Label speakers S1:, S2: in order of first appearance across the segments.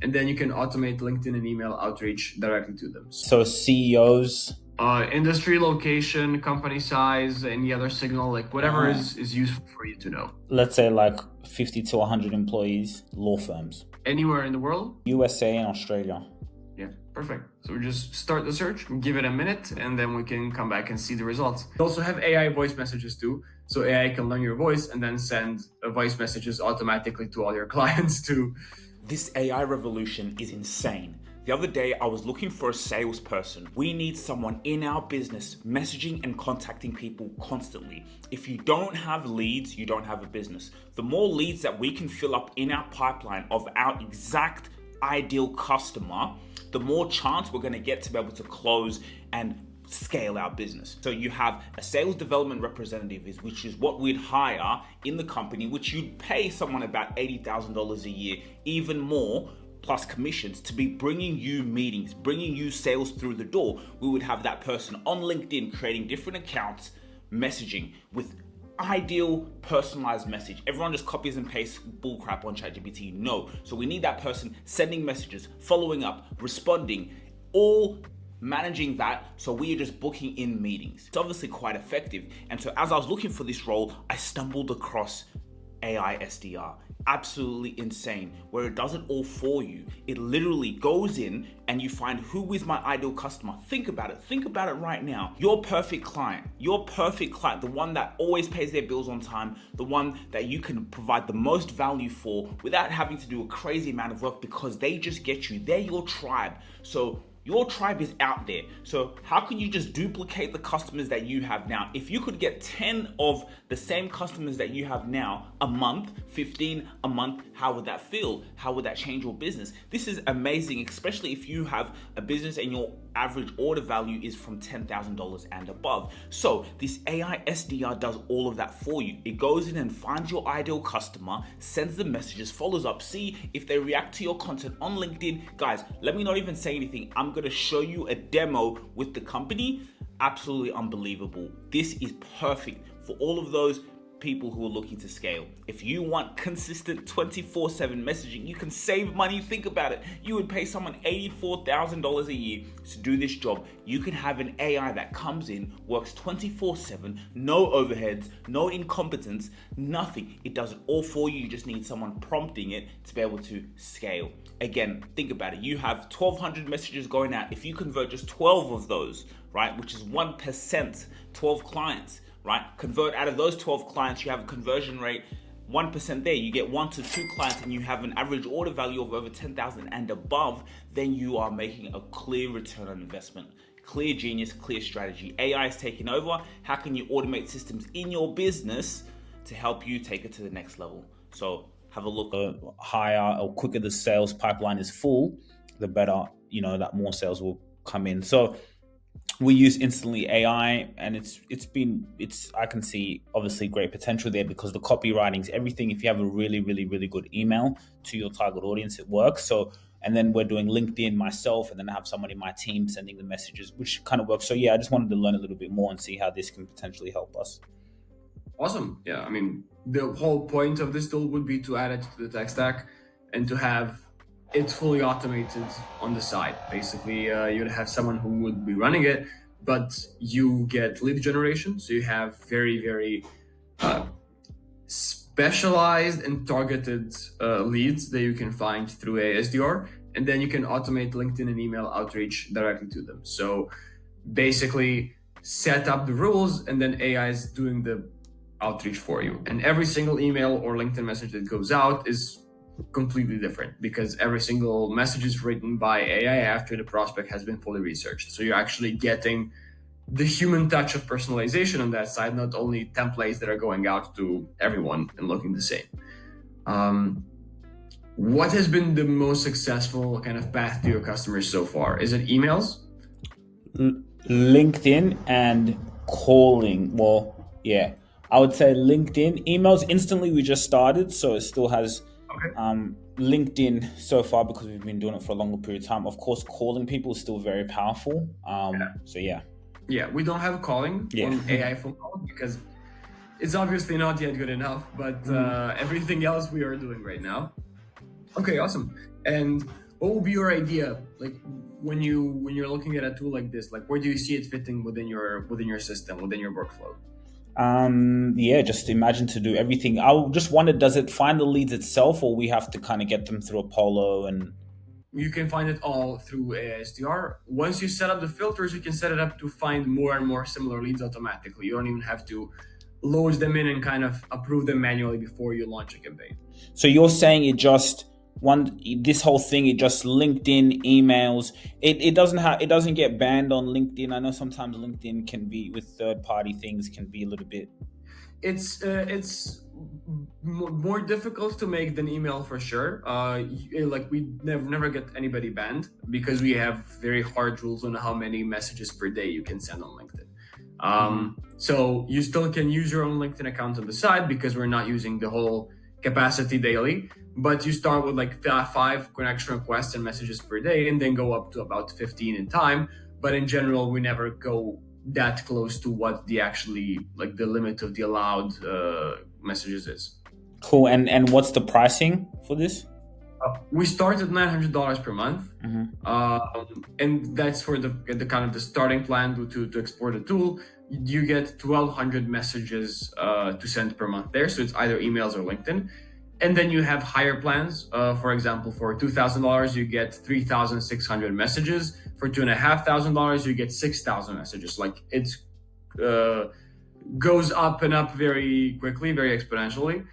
S1: and then you can automate LinkedIn and email outreach directly to them.
S2: So CEOs,
S1: industry, location, company size, any other signal, like whatever is useful for you to know.
S2: let's say like 50 to 100 employees, law firms.
S1: Anywhere in the world?
S2: USA and Australia.
S1: Yeah, perfect. So we just start the search, give it a minute, and then we can come back and see the results. We also have AI voice messages too. So AI can learn your voice and then send voice messages automatically to all your clients too.
S3: This AI revolution is insane. The other day, I was looking for a salesperson. We need someone in our business messaging and contacting people constantly. If you don't have leads, you don't have a business. The more leads that we can fill up in our pipeline of our exact ideal customer, the more chance we're going to get to be able to close and scale our business. So you have a sales development representative, which is what we'd hire in the company, which you'd pay someone about $80,000 a year, even more, plus commissions, to be bringing you meetings, bringing you sales through the door. We would have that person on LinkedIn creating different accounts, messaging with ideal personalized message. Everyone just copies and pastes bullcrap on ChatGPT. No. So we need that person sending messages, following up, responding, all managing that. So we are just booking in meetings. It's obviously quite effective. And so as I was looking for this role, I stumbled across AI SDR. Absolutely insane, where it does it all for you. It literally goes in and you find who is my ideal customer. Think about it right now. Your perfect client, the one that always pays their bills on time, the one that you can provide the most value for without having to do a crazy amount of work, because they just get you. They're your tribe. So your tribe is out there. So how can you just duplicate the customers that you have now? If you could get 10 of the same customers that you have now a month, 15 a month, how would that feel? How would that change your business? This is amazing, especially if you have a business and your average order value is from $10,000 and above. So this AI SDR does all of that for you. It goes in and finds your ideal customer, sends the messages, follows up, see if they react to your content on LinkedIn. Guys, let me not even say anything. I'm going to show you a demo with the company. Absolutely unbelievable. This is perfect for all of those people who are looking to scale. If you want consistent 24/7 messaging, you can save money. Think about it. You would pay someone $84,000 a year to do this job. You can have an AI that comes in, works 24/7, no overheads, no incompetence, nothing. It does it all for you. You just need someone prompting it to be able to scale. Again, think about it. You have 1,200 messages going out. If you convert just 12 of those, right, which is 1%, 12 clients, right? Convert out of those 12 clients, you have a conversion rate 1% there. You get 1 to 2 clients and you have an average order value of over 10,000 and above, then you are making a clear return on investment. Clear genius, clear strategy. AI is taking over. How can you automate systems in your business to help you take it to the next level? So have a look.
S2: Higher or quicker the sales pipeline is full, the better, that more sales will come in. So we use Instantly AI, and it's I can see obviously great potential there, because the copywriting's everything. If you have a really, really, really good email to your target audience, it works. So, and then we're doing LinkedIn myself, and then I have someone in my team sending the messages, which kind of works. So yeah, I just wanted to learn a little bit more and see how this can potentially help us.
S1: Awesome. Yeah, I mean, the whole point of this tool would be to add it to the tech stack and to have it's fully automated on the side. Basically, you'd have someone who would be running it, but you get lead generation. So you have very, very specialized and targeted leads that you can find through a SDR, and then you can automate LinkedIn and email outreach directly to them. So basically, set up the rules, and then AI is doing the outreach for you. And every single email or LinkedIn message that goes out is completely different, because every single message is written by AI after the prospect has been fully researched. So you're actually getting the human touch of personalization on that side, not only templates that are going out to everyone and looking the same. What has been the most successful kind of path to your customers so far? Is it emails?
S2: LinkedIn and calling. Well, yeah, I would say LinkedIn. Emails Instantly we just started, so it still has LinkedIn so far, because we've been doing it for a longer period of time. Of course, calling people is still very powerful. So yeah.
S1: Yeah, we don't have calling on AI phone call because it's obviously not yet good enough, but everything else we are doing right now. Okay, awesome. And what would be your idea, like when you're looking at a tool like this? Like, where do you see it fitting within your system, within your workflow?
S2: Yeah, just imagine to do everything. I just wonder, does it find the leads itself, or we have to kind of get them through Apollo? And
S1: You can find it all through AI SDR. Once you set up the filters, you can set it up to find more and more similar leads automatically. You don't even have to load them in and kind of approve them manually before you launch a campaign.
S2: so you're saying this whole thing, it just LinkedIn emails. It doesn't get banned on LinkedIn. I know sometimes LinkedIn can be, with third party things, can be a little bit.
S1: It's more difficult to make than email for sure. Like we never get anybody banned because we have very hard rules on how many messages per day you can send on LinkedIn. So you still can use your own LinkedIn account on the side because we're not using the whole capacity daily, but you start with like 5 connection requests and messages per day and then go up to about 15 in time. But in general, we never go that close to what the actually, like, the limit of the allowed messages is.
S2: Cool. And what's the pricing for this?
S1: We start at $900 per month, and that's for the kind of the starting plan to explore the tool. You get 1,200 messages to send per month there, so it's either emails or LinkedIn. And then you have higher plans. For example, for $2,000, you get 3,600 messages. For $2,500, you get 6,000 messages. Like, it goes up and up very quickly, very exponentially.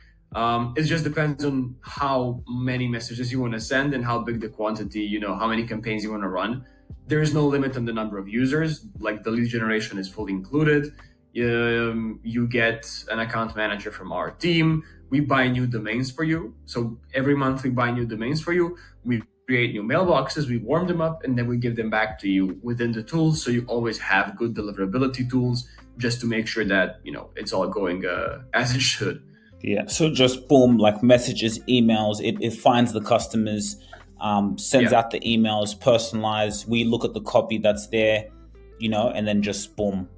S1: It just depends on how many messages you want to send and how big the quantity, how many campaigns you want to run. There is no limit on the number of users. Like, the lead generation is fully included. You get an account manager from our team. We buy new domains for you. So every month we buy new domains for you. We create new mailboxes, we warm them up, and then we give them back to you within the tools. So you always have good deliverability tools just to make sure that, it's all going as it should.
S2: Yeah. So just boom, like messages, emails, it finds the customers, sends out the emails, personalized. We look at the copy that's there, and then just boom.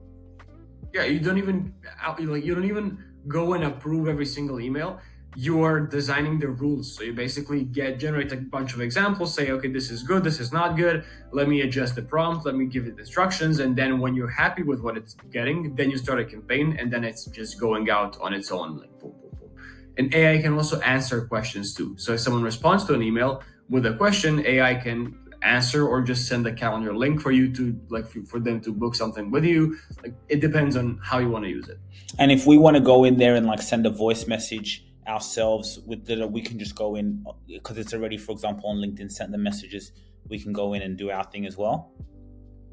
S1: Yeah, you don't even go and approve every single email. You are designing the rules. So you basically generate a bunch of examples, say, okay, this is good, this is not good. Let me adjust the prompt, let me give it instructions. And then when you're happy with what it's getting, then you start a campaign, and then it's just going out on its own, like boom, boom, boom. And AI can also answer questions too. So if someone responds to an email with a question, AI can answer or just send a calendar link for you to, like, for them to book something with you. Like, it depends on how you want to use it.
S2: And if we want to go in there and like send a voice message ourselves we can just go in, because it's already, for example, on LinkedIn, sent the messages, we can go in and do our thing as well.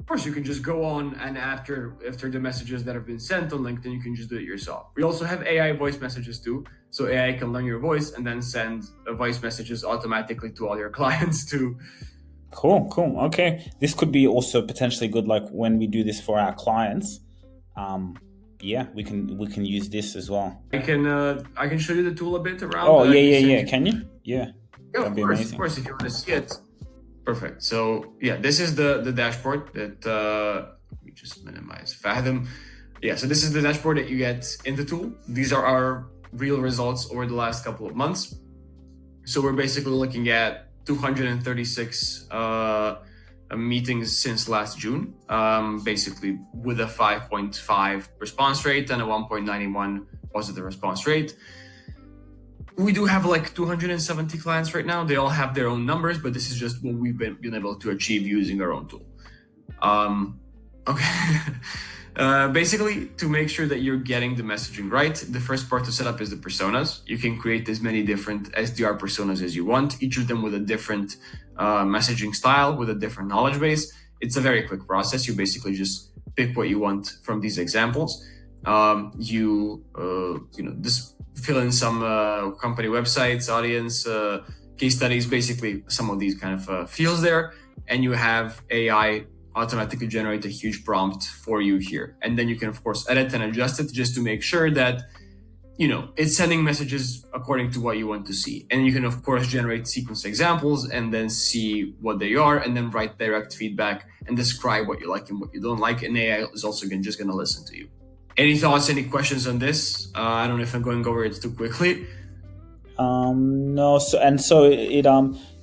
S1: Of course, you can just go on, and after the messages that have been sent on LinkedIn, you can just do it yourself. We also have AI voice messages too. So AI can learn your voice and then send voice messages automatically to all your clients too.
S2: Cool. Okay. This could be also potentially good, like when we do this for our clients. We can use this as well.
S1: I can show you the tool a bit around.
S2: Oh, yeah. Can you? Yeah.
S1: Yeah, of course, if you want to see it. Perfect. So yeah, this is the dashboard that let me just minimize Fathom. Yeah, so this is the dashboard that you get in the tool. These are our real results over the last couple of months. So we're basically looking at 236 meetings since last June, basically with a 5.5 response rate and a 1.91 positive response rate. We do have like 270 clients right now. They all have their own numbers, but this is just what we've been able to achieve using our own tool. Okay. Basically, to make sure that you're getting the messaging right, the first part to set up is the personas. You can create as many different SDR personas as you want, each of them with a different messaging style, with a different knowledge base. It's a very quick process. You basically just pick what you want from these examples. Just fill in some company websites, audience, case studies, basically some of these kind of fields there, and you have AI automatically generate a huge prompt for you here. And then you can, of course, edit and adjust it just to make sure that, it's sending messages according to what you want to see. And you can, of course, generate sequence examples and then see what they are, and then write direct feedback and describe what you like and what you don't like. And AI is also just going to listen to you. Any thoughts, any questions on this? I don't know if I'm going over it too quickly.
S2: No. So it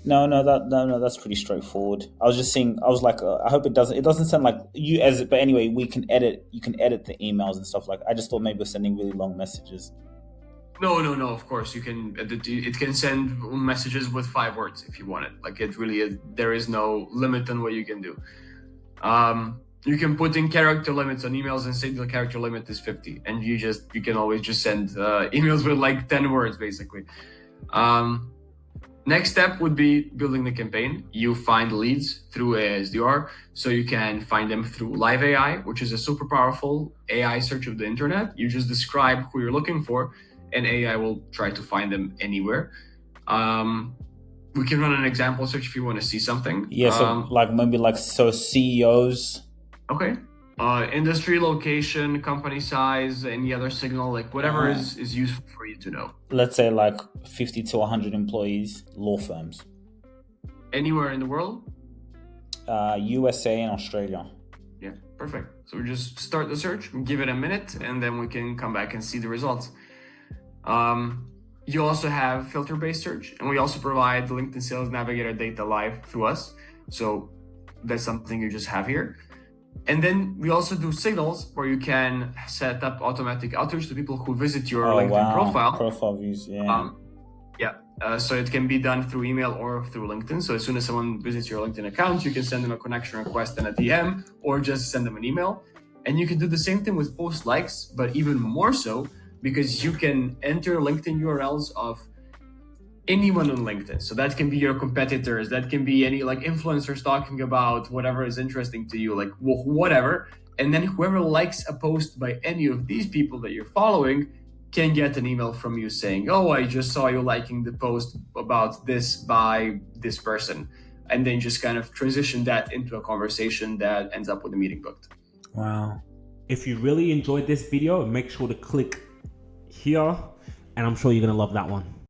S2: No, that's pretty straightforward. I was just saying, I was like, I hope it doesn't sound like you as, but anyway, you can edit the emails and stuff like. I just thought maybe we're sending really long messages.
S1: No. Of course, you can. It can send messages with 5 words if you want it. Like it really is. There is no limit on what you can do. You can put in character limits on emails and say the character limit is 50, and you can always just send emails with like 10 words basically. Next step would be building the campaign. You find leads through a SDR, so you can find them through Live AI, which is a super powerful AI search of the internet. You just describe who you're looking for, and AI will try to find them anywhere. We can run an example search if you want to see something.
S2: Yeah, so like maybe like CEOs.
S1: Okay. Industry, location, company size, any other signal, like whatever is useful for you to know.
S2: Let's say like 50 to 100 employees, law firms.
S1: Anywhere in the world?
S2: USA and Australia.
S1: Yeah, perfect. So we just start the search, give it a minute, and then we can come back and see the results. You also have filter-based search, and we also provide the LinkedIn Sales Navigator data live through us. So that's something you just have here. And then we also do signals where you can set up automatic outreach to people who visit your LinkedIn profile.
S2: Profile views, yeah.
S1: So it can be done through email or through LinkedIn. So as soon as someone visits your LinkedIn account, you can send them a connection request and a DM, or just send them an email. And you can do the same thing with post likes, but even more so, because you can enter LinkedIn URLs of anyone on LinkedIn. So that can be your competitors, that can be any like influencers talking about whatever is interesting to you, like whatever. And then whoever likes a post by any of these people that you're following can get an email from you saying, oh, I just saw you liking the post about this by this person. And then just kind of transition that into a conversation that ends up with a meeting booked.
S2: Wow.
S4: If you really enjoyed this video, make sure to click here, and I'm sure you're going to love that one.